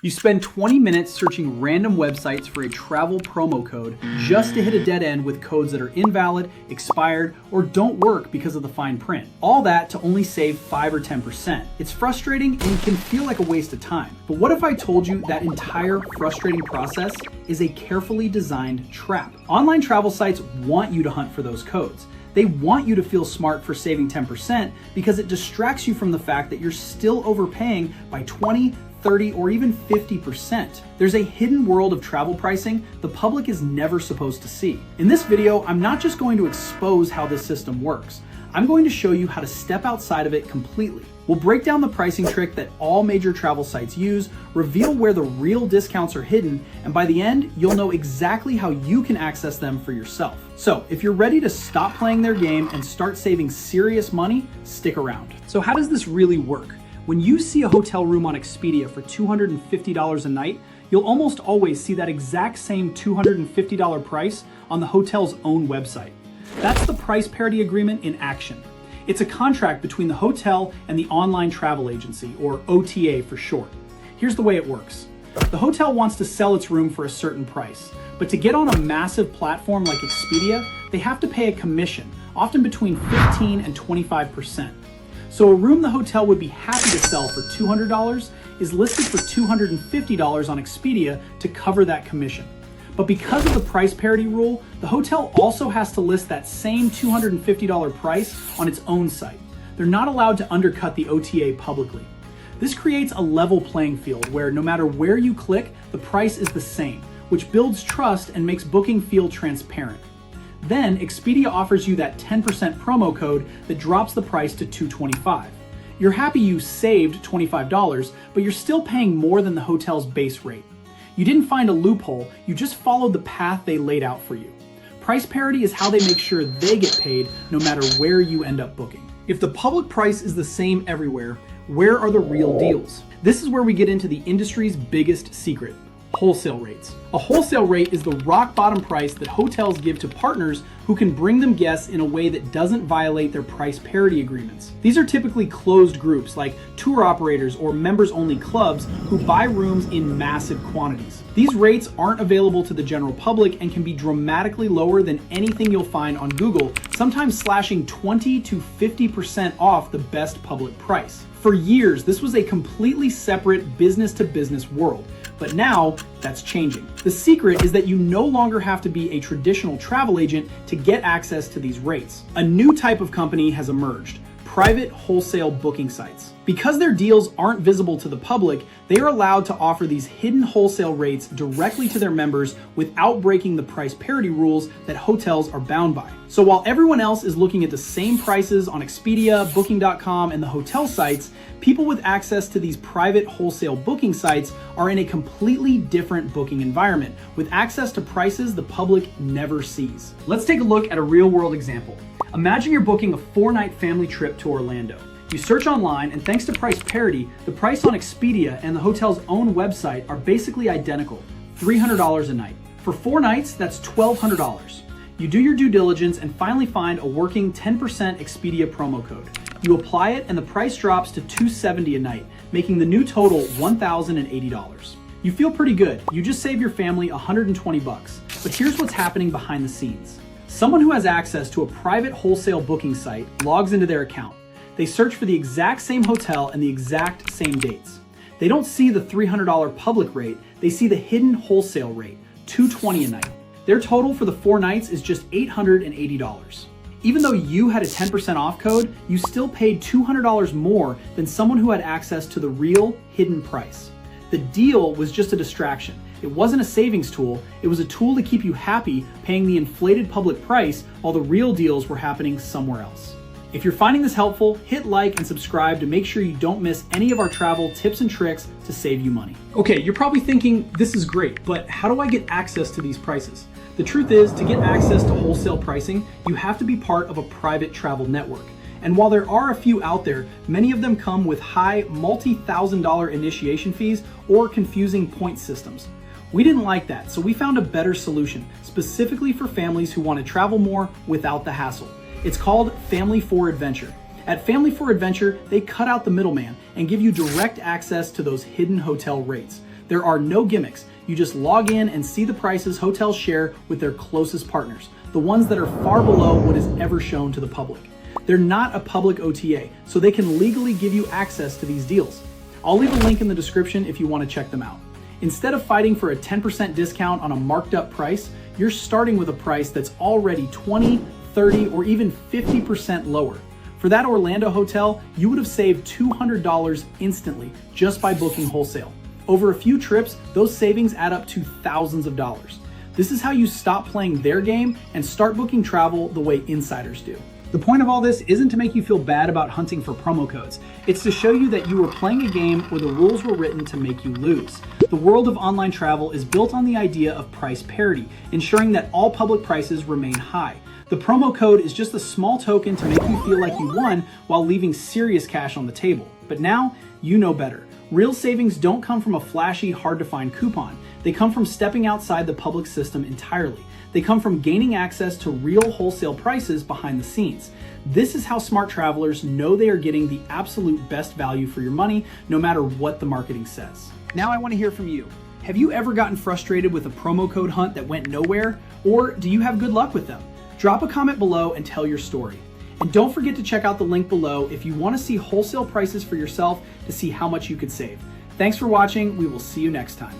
You spend 20 minutes searching random websites for a travel promo code just to hit a dead end with codes that are invalid, expired, or don't work because of the fine print. All that to only save 5 or 10%. It's frustrating and can feel like a waste of time. But what if I told you that entire frustrating process is a carefully designed trap? Online travel sites want you to hunt for those codes. They want you to feel smart for saving 10% because it distracts you from the fact that you're still overpaying by 20, 30, or even 50%. There's a hidden world of travel pricing the public is never supposed to see. In this video, I'm not just going to expose how this system works. I'm going to show you how to step outside of it completely. We'll break down the pricing trick that all major travel sites use, reveal where the real discounts are hidden, and by the end, you'll know exactly how you can access them for yourself. So if you're ready to stop playing their game and start saving serious money, stick around. So how does this really work? When you see a hotel room on Expedia for $250 a night, you'll almost always see that exact same $250 price on the hotel's own website. That's the price parity agreement in action. It's a contract between the hotel and the online travel agency, or OTA for short. Here's the way it works. The hotel wants to sell its room for a certain price, but to get on a massive platform like Expedia, they have to pay a commission, often between 15 and 25%. So a room the hotel would be happy to sell for $200 is listed for $250 on Expedia to cover that commission. But because of the price parity rule, the hotel also has to list that same $250 price on its own site. They're not allowed to undercut the OTA publicly. This creates a level playing field where no matter where you click, the price is the same, which builds trust and makes booking feel transparent. Then Expedia offers you that 10% promo code that drops the price to $225. You're happy you saved $25, but you're still paying more than the hotel's base rate. You didn't find a loophole, you just followed the path they laid out for you. Price parity is how they make sure they get paid no matter where you end up booking. If the public price is the same everywhere, where are the real deals? This is where we get into the industry's biggest secret. Wholesale rates. A wholesale rate is the rock bottom price that hotels give to partners who can bring them guests in a way that doesn't violate their price parity agreements. These are typically closed groups like tour operators or members only clubs who buy rooms in massive quantities. These rates aren't available to the general public and can be dramatically lower than anything you'll find on Google, sometimes slashing 20 to 50% off the best public price. For years, this was a completely separate business-to-business world. But now, that's changing. The secret is that you no longer have to be a traditional travel agent to get access to these rates. A new type of company has emerged: private wholesale booking sites. Because their deals aren't visible to the public, they are allowed to offer these hidden wholesale rates directly to their members without breaking the price parity rules that hotels are bound by. So while everyone else is looking at the same prices on Expedia, Booking.com, and the hotel sites, people with access to these private wholesale booking sites are in a completely different booking environment, with access to prices the public never sees. Let's take a look at a real-world example. Imagine you're booking a 4-night family trip to Orlando. You search online, and thanks to price parity, the price on Expedia and the hotel's own website are basically identical, $300 a night. For 4 nights, that's $1,200. You do your due diligence and finally find a working 10% Expedia promo code. You apply it and the price drops to $270 a night, making the new total $1,080. You feel pretty good. You just save your family $120. But here's what's happening behind the scenes. Someone who has access to a private wholesale booking site logs into their account. They search for the exact same hotel and the exact same dates. They don't see the $300 public rate, they see the hidden wholesale rate, $220 a night. Their total for the 4 nights is just $880. Even though you had a 10% off code, you still paid $200 more than someone who had access to the real hidden price. The deal was just a distraction. It wasn't a savings tool, it was a tool to keep you happy paying the inflated public price while the real deals were happening somewhere else. If you're finding this helpful, hit like and subscribe to make sure you don't miss any of our travel tips and tricks to save you money. Okay, you're probably thinking, this is great, but how do I get access to these prices? The truth is, to get access to wholesale pricing, you have to be part of a private travel network. And while there are a few out there, many of them come with high multi-$1,000 initiation fees or confusing point systems. We didn't like that, so we found a better solution, specifically for families who want to travel more without the hassle. It's called Family for Adventure. At Family for Adventure, they cut out the middleman and give you direct access to those hidden hotel rates. There are no gimmicks. You just log in and see the prices hotels share with their closest partners, the ones that are far below what is ever shown to the public. They're not a public OTA, so they can legally give you access to these deals. I'll leave a link in the description if you want to check them out. Instead of fighting for a 10% discount on a marked up price, you're starting with a price that's already 20, 30, or even 50% lower. For that Orlando hotel, you would have saved $200 instantly just by booking Wholesale. Over a few trips, those savings add up to thousands of dollars. This is how you stop playing their game and start booking travel the way insiders do. The point of all this isn't to make you feel bad about hunting for promo codes. It's to show you that you were playing a game where the rules were written to make you lose. The world of online travel is built on the idea of price parity, ensuring that all public prices remain high. The promo code is just a small token to make you feel like you won while leaving serious cash on the table. But now, you know better. Real savings don't come from a flashy, hard-to-find coupon. They come from stepping outside the public system entirely. They come from gaining access to real wholesale prices behind the scenes. This is how smart travelers know they are getting the absolute best value for your money, no matter what the marketing says. Now I want to hear from you. Have you ever gotten frustrated with a promo code hunt that went nowhere? Or do you have good luck with them? Drop a comment below and tell your story. And don't forget to check out the link below if you want to see wholesale prices for yourself to see how much you could save. Thanks for watching. We will see you next time.